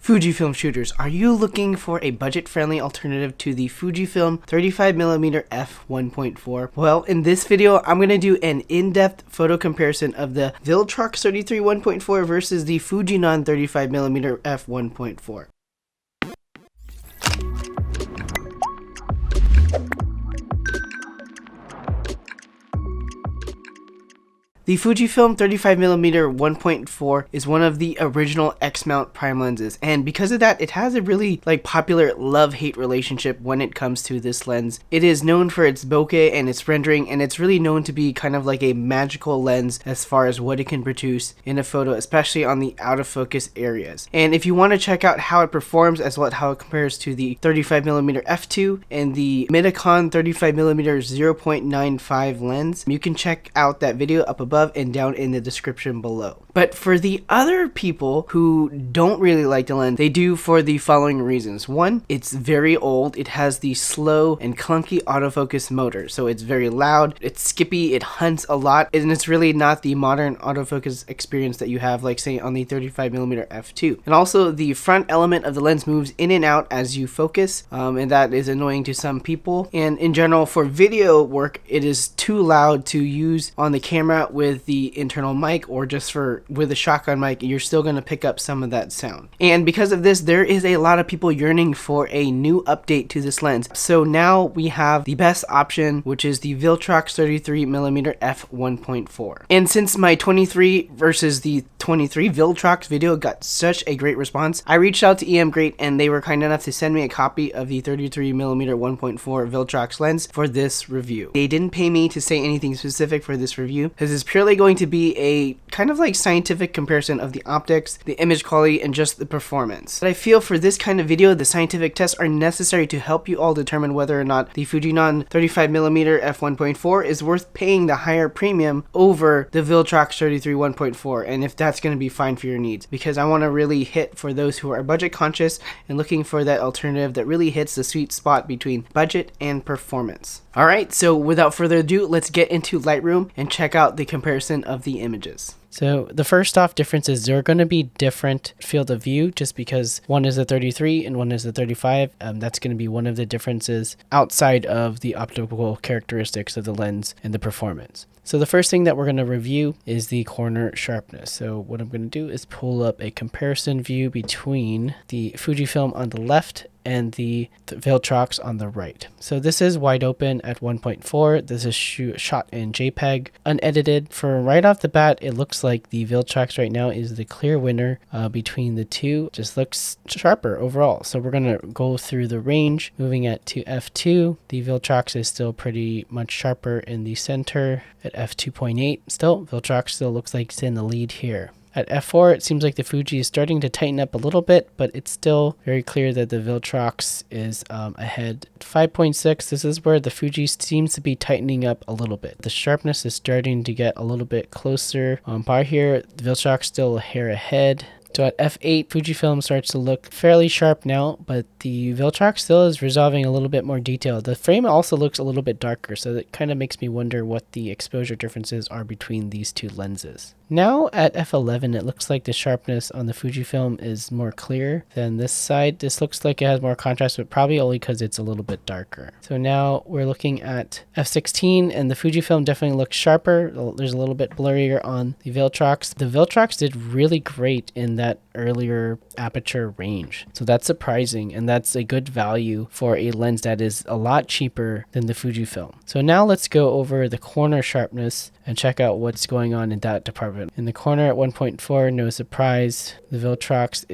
Fujifilm shooters, are you looking for a budget-friendly alternative to the Fujifilm 35mm f1.4? Well, in this video, I'm going to do an in-depth photo comparison of the Viltrox 33 1.4 versus the Fujinon 35mm f1.4. The Fujifilm 35mm 1.4 is one of the original X-mount prime lenses, and because of that, it has a really popular love-hate relationship when it comes to this lens. It is known for its bokeh and its rendering, and it's really known to be kind of like a magical lens as far as what it can produce in a photo, especially on the out of focus areas. And if you want to check out how it performs as well as how it compares to the 35mm f2 and the Midicon 35mm 0.95 lens, you can check out that video up above and down in the description below. But for the other people who don't really like the lens, they do for the following reasons. One, it's very old. It has the slow and clunky autofocus motor, so it's very loud, it's skippy, it hunts a lot, and it's really not the modern autofocus experience that you have, like say on the 35mm f2. And also the front element of the lens moves in and out as you focus, and that is annoying to some people. And in general, for video work, it is too loud to use on the camera with the internal mic, or just with a shotgun mic, you're still going to pick up some of that sound. And because of this, there is a lot of people yearning for a new update to this lens. So now we have the best option, which is the Viltrox 33mm f1.4. And since my 23 versus the 23 Viltrox video got such a great response, I reached out to EM Great and they were kind enough to send me a copy of the 33mm 1.4 Viltrox lens for this review. They didn't pay me to say anything specific for this review, because it's purely going to be a kind of scientific comparison of the optics, the image quality, and just the performance. But I feel for this kind of video, the scientific tests are necessary to help you all determine whether or not the Fujinon 35mm f1.4 is worth paying the higher premium over the Viltrox 33 1.4, and if that's going to be fine for your needs, because I want to really hit for those who are budget conscious and looking for that alternative that really hits the sweet spot between budget and performance. Alright, so without further ado, let's get into Lightroom and check out the comparison of the images. So the first off difference is they're going to be different field of view, just because one is a 33 and one is a 35. That's going to be one of the differences outside of the optical characteristics of the lens and the performance. So the first thing that we're going to review is the corner sharpness. So what I'm going to do is pull up a comparison view between the Fujifilm on the left and the Viltrox on the right. So this is wide open at 1.4. This is shot in JPEG, unedited. For right off the bat, it looks like the Viltrox right now is the clear winner between the two. Just looks sharper overall. So we're going to go through the range. Moving at to f2, the Viltrox is still pretty much sharper in the center. At f2.8, still, Viltrox still looks like it's in the lead here. At f4, it seems like the Fuji is starting to tighten up a little bit, but it's still very clear that the Viltrox is ahead. 5.6, this is where the Fuji seems to be tightening up a little bit. The sharpness is starting to get a little bit closer on par here. The Viltrox still a hair ahead. So at f8, Fujifilm starts to look fairly sharp now, but the Viltrox still is resolving a little bit more detail. The frame also looks a little bit darker, so that kind of makes me wonder what the exposure differences are between these two lenses. Now at f11, it looks like the sharpness on the Fujifilm is more clear than this side. This looks like it has more contrast, but probably only because it's a little bit darker. So now we're looking at f16, and the Fujifilm definitely looks sharper. There's a little bit blurrier on the Viltrox. The Viltrox did really great in that earlier aperture range, so that's surprising, and that's a good value for a lens that is a lot cheaper than the Fujifilm. So now let's go over the corner sharpness and check out what's going on in that department. In the corner at 1.4, no surprise, the Viltrox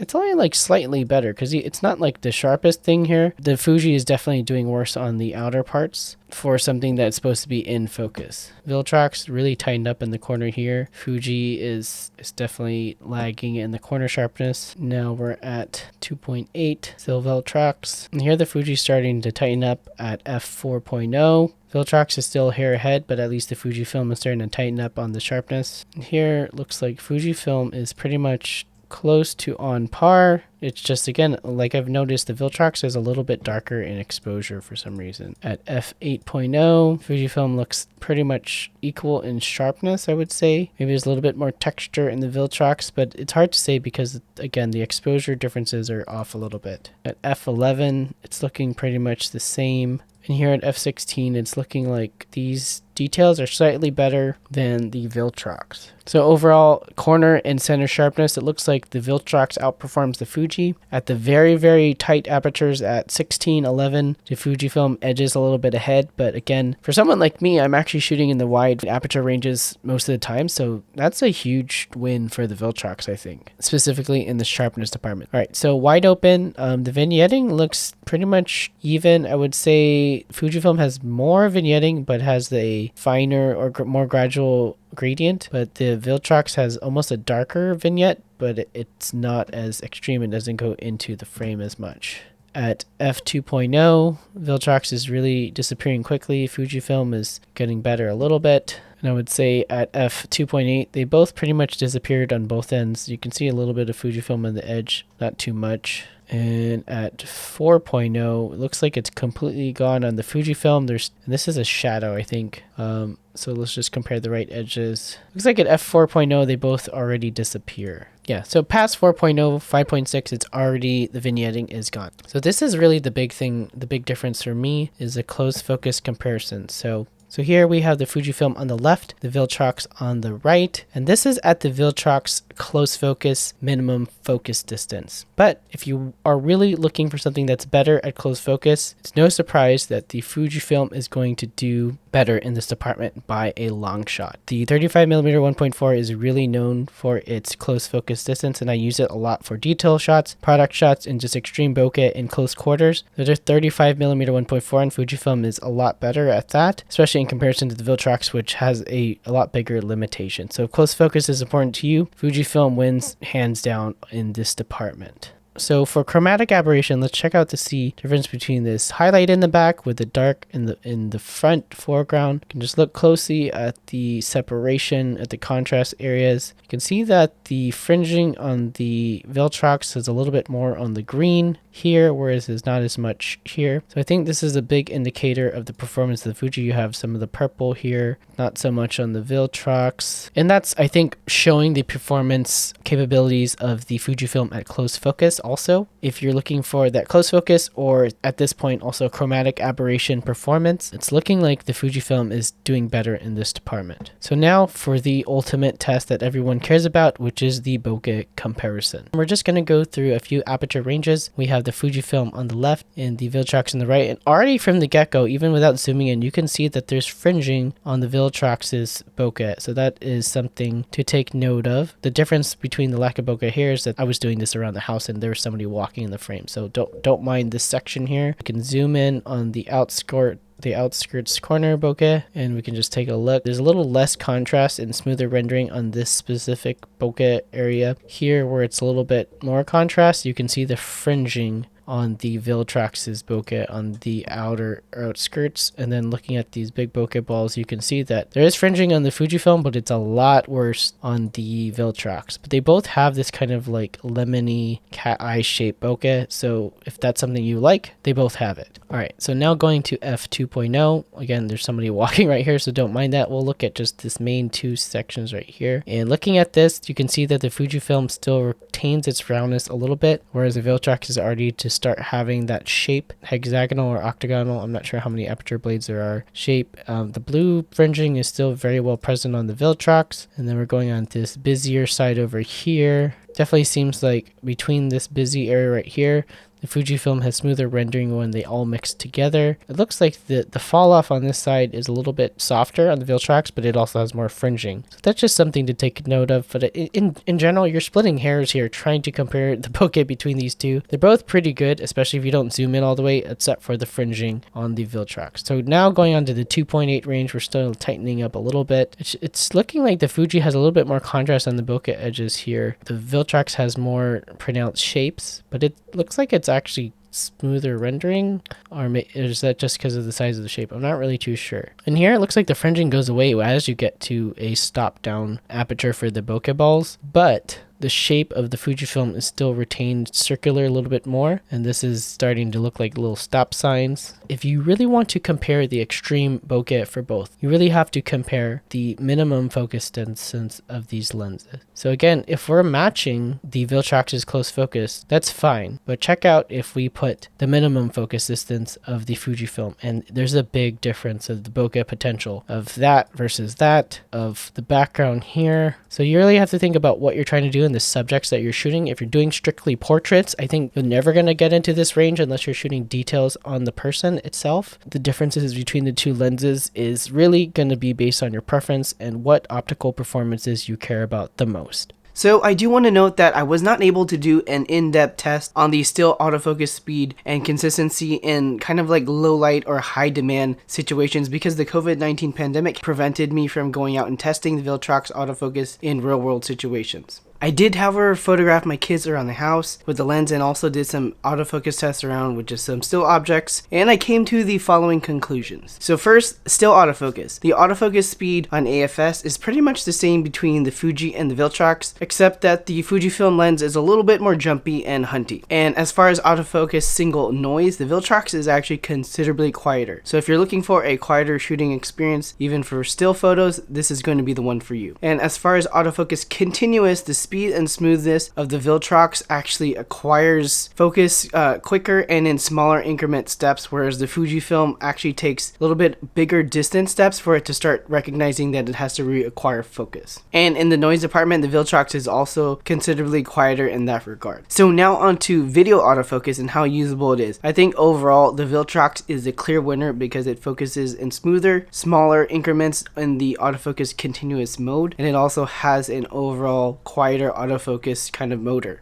it's only slightly better, because it's not the sharpest thing here. The Fuji is definitely doing worse on the outer parts for something that's supposed to be in focus. Viltrox really tightened up in the corner here. Fuji is definitely lagging in the corner sharpness. Now we're at 2.8, still Viltrox. And here the Fuji's starting to tighten up at f4.0. Viltrox is still a hair ahead, but at least the Fujifilm is starting to tighten up on the sharpness. And here it looks like Fujifilm is pretty much close to on par. It's just, again, like I've noticed, the Viltrox is a little bit darker in exposure for some reason. At f8.0, Fujifilm looks pretty much equal in sharpness, I would say. Maybe there's a little bit more texture in the Viltrox, but it's hard to say because, again, the exposure differences are off a little bit. At f11, it's looking pretty much the same. And here at f16, it's looking like these details are slightly better than the Viltrox. So overall, corner and center sharpness, it looks like the Viltrox outperforms the Fuji. At the very, very tight apertures at 16, 11, the Fujifilm edges a little bit ahead. But again, for someone like me, I'm actually shooting in the wide aperture ranges most of the time. So that's a huge win for the Viltrox, I think, specifically in the sharpness department. All right, so wide open, the vignetting looks pretty much even. I would say Fujifilm has more vignetting, but has the finer or more gradual gradient, but the Viltrox has almost a darker vignette, but it's not as extreme. It doesn't go into the frame as much. At f2.0, Viltrox is really disappearing quickly. Fujifilm is getting better a little bit. And I would say at f2.8, they both pretty much disappeared on both ends. You can see a little bit of Fujifilm on the edge, not too much. And at 4.0, it looks like it's completely gone on the Fujifilm. And this is a shadow, I think. So let's just compare the right edges. Looks like at f4.0, they both already disappear. Yeah, so past 4.0, 5.6, it's already, the vignetting is gone. So this is really the big thing, the big difference for me is a close focus comparison. So here we have the Fujifilm on the left, the Viltrox on the right, and this is at the Viltrox close focus minimum focus distance. But if you are really looking for something that's better at close focus, it's no surprise that the Fujifilm is going to do better in this department by a long shot. The 35mm 1.4 is really known for its close focus distance, and I use it a lot for detail shots, product shots, and just extreme bokeh in close quarters. The 35mm 1.4 on Fujifilm is a lot better at that, especially in comparison to the Viltrox, which has a lot bigger limitation. So if close focus is important to you, Fujifilm wins hands down in this department. So for chromatic aberration, let's check out to see the difference between this highlight in the back with the dark in the front foreground. You can just look closely at the separation at the contrast areas. You can see that the fringing on the Viltrox is a little bit more on the green here, whereas there's not as much here. So I think this is a big indicator of the performance of the Fuji. You have some of the purple here, not so much on the Viltrox. And that's, I think, showing the performance capabilities of the Fujifilm at close focus. Also, if you're looking for that close focus or at this point also chromatic aberration performance, it's looking like the Fujifilm is doing better in this department. So now for the ultimate test that everyone cares about, which is the bokeh comparison. We're just going to go through a few aperture ranges. We have the Fujifilm on the left and the Viltrox on the right, and already from the get-go, even without zooming in, you can see that there's fringing on the Viltrox's bokeh. So that is something to take note of. The difference between the lack of bokeh here is that I was doing this around the house and there was somebody walking in the frame. So don't mind this section here. You can zoom in on the outskirts corner bokeh, and we can just take a look. There's a little less contrast and smoother rendering on this specific bokeh area. Here, where it's a little bit more contrast, you can see the fringing on the Viltrox's bokeh on the outer outskirts. And then looking at these big bokeh balls, you can see that there is fringing on the Fujifilm, but it's a lot worse on the Viltrox. But they both have this kind of like lemony cat eye shaped bokeh. So if that's something you like, they both have it. All right, so now going to f2.0. Again, there's somebody walking right here, so don't mind that. We'll look at just this main two sections right here. And looking at this, you can see that the Fujifilm still retains its roundness a little bit, whereas the Viltrox is already to start having that shape, hexagonal or octagonal, I'm not sure how many aperture blades there are, shape. The blue fringing is still very well present on the Viltrox. And then we're going on this busier side over here. Definitely seems like between this busy area right here, the Fujifilm has smoother rendering when they all mix together. It looks like the fall off on this side is a little bit softer on the Viltrox, but it also has more fringing. So that's just something to take note of. But in general, you're splitting hairs here trying to compare the bokeh between these two. They're both pretty good, especially if you don't zoom in all the way, except for the fringing on the Viltrox. So now going on to the 2.8 range, we're still tightening up a little bit. It's looking like the Fuji has a little bit more contrast on the bokeh edges here. The Viltrox has more pronounced shapes, but it looks like it's actually smoother rendering, or is that just because of the size of the shape? I'm not really too sure. And here it looks like the fringing goes away as you get to a stop down aperture for the bokeh balls, but the shape of the Fujifilm is still retained circular a little bit more, and this is starting to look like little stop signs. If you really want to compare the extreme bokeh for both, you really have to compare the minimum focus distance of these lenses. So again, if we're matching the Viltrox's close focus, that's fine, but check out if we put the minimum focus distance of the Fujifilm, and there's a big difference of the bokeh potential of that versus that, of the background here. So you really have to think about what you're trying to do in the subjects that you're shooting. If you're doing strictly portraits, I think you're never going to get into this range unless you're shooting details on the person itself. The differences between the two lenses is really going to be based on your preference and what optical performances you care about the most. So I do want to note that I was not able to do an in-depth test on the still autofocus speed and consistency in kind of like low light or high demand situations because the COVID-19 pandemic prevented me from going out and testing the Viltrox autofocus in real world situations. I did, however, photograph my kids around the house with the lens and also did some autofocus tests around with just some still objects, and I came to the following conclusions. So first, still autofocus. The autofocus speed on AFS is pretty much the same between the Fuji and the Viltrox, except that the Fujifilm lens is a little bit more jumpy and hunty. And as far as autofocus single noise, the Viltrox is actually considerably quieter. So if you're looking for a quieter shooting experience, even for still photos, this is going to be the one for you. And as far as autofocus continuous, the speed and smoothness of the Viltrox actually acquires focus quicker and in smaller increment steps, whereas the Fujifilm actually takes a little bit bigger distance steps for it to start recognizing that it has to reacquire focus. And in the noise department, the Viltrox is also considerably quieter in that regard. So now on to video autofocus and how usable it is. I think overall the Viltrox is a clear winner because it focuses in smoother, smaller increments in the autofocus continuous mode, and it also has an overall quieter autofocus kind of motor.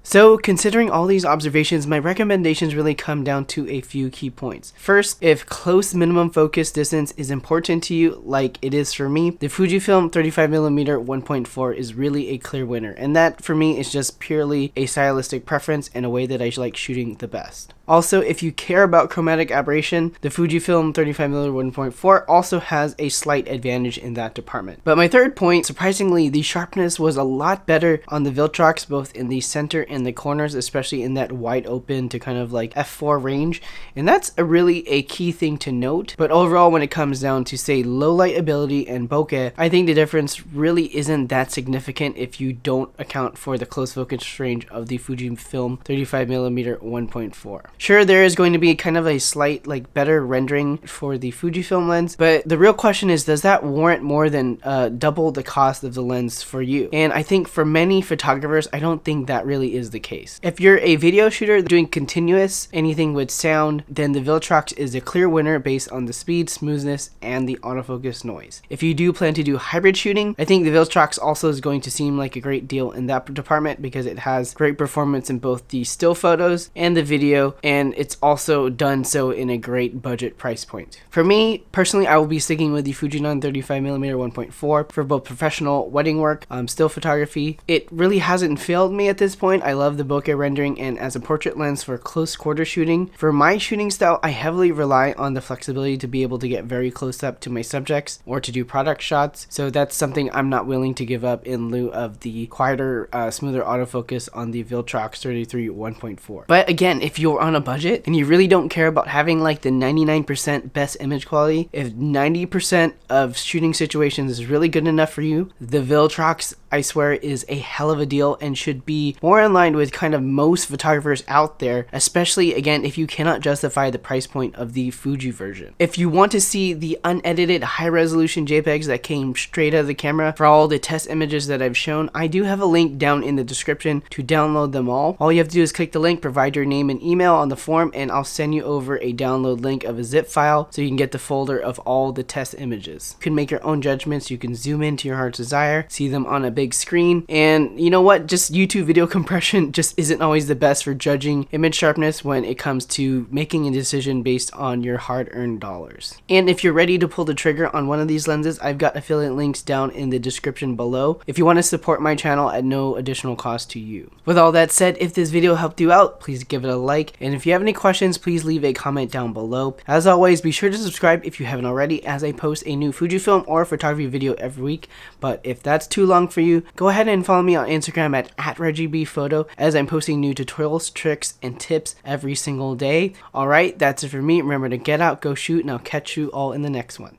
So considering all these observations, my recommendations really come down to a few key points. First, if close minimum focus distance is important to you, like it is for me, the Fujifilm 35mm 1.4 is really a clear winner. And that for me is just purely a stylistic preference and a way that I like shooting the best. Also, if you care about chromatic aberration, the Fujifilm 35mm 1.4 also has a slight advantage in that department. But my third point, surprisingly, the sharpness was a lot better on the Viltrox, both in the center and the corners, especially in that wide open to kind of like f4 range. And that's really a key thing to note. But overall, when it comes down to say low light ability and bokeh, I think the difference really isn't that significant if you don't account for the close focus range of the Fujifilm 35mm 1.4. Sure, there is going to be kind of a slight like better rendering for the Fujifilm lens, but the real question is, does that warrant more than double the cost of the lens for you? And I think for many photographers, I don't think that really is the case. If you're a video shooter doing continuous, anything with sound, then the Viltrox is a clear winner based on the speed, smoothness, and the autofocus noise. If you do plan to do hybrid shooting, I think the Viltrox also is going to seem like a great deal in that department because it has great performance in both the still photos and the video, and it's also done so in a great budget price point. For me, personally, I will be sticking with the Fujinon 35mm 1.4 for both professional wedding work, still photography. It really hasn't failed me at this point. I love the bokeh rendering, and as a portrait lens for close quarter shooting. For my shooting style, I heavily rely on the flexibility to be able to get very close up to my subjects or to do product shots, so that's something I'm not willing to give up in lieu of the quieter, smoother autofocus on the Viltrox 33 1.4. But again, if you're on a budget and you really don't care about having like the 99% best image quality, if 90% of shooting situations is really good enough for you, the Viltrox, I swear, is a hell of a deal and should be more in line with kind of most photographers out there, especially again if you cannot justify the price point of the Fuji version. If you want to see the unedited high resolution JPEGs that came straight out of the camera for all the test images that I've shown, I do have a link down in the description to download them all. All you have to do is click the link, provide your name and email on the form, and I'll send you over a download link of a zip file so you can get the folder of all the test images. You can make your own judgments, you can zoom in to your heart's desire, see them on a big screen, and you know what, just YouTube video compression just isn't always the best for judging image sharpness when it comes to making a decision based on your hard-earned dollars. And if you're ready to pull the trigger on one of these lenses, I've got affiliate links down in the description below if you want to support my channel at no additional cost to you. With all that said, if this video helped you out, please give it a like, and if you have any questions, please leave a comment down below. As always, be sure to subscribe if you haven't already, as I post a new Fujifilm or photography video every week. But if that's too long for you, go ahead and follow me on Instagram at @ReggieBPhoto, as I'm posting new tutorials, tricks, and tips every single day. Alright, that's it for me. Remember to get out, go shoot, and I'll catch you all in the next one.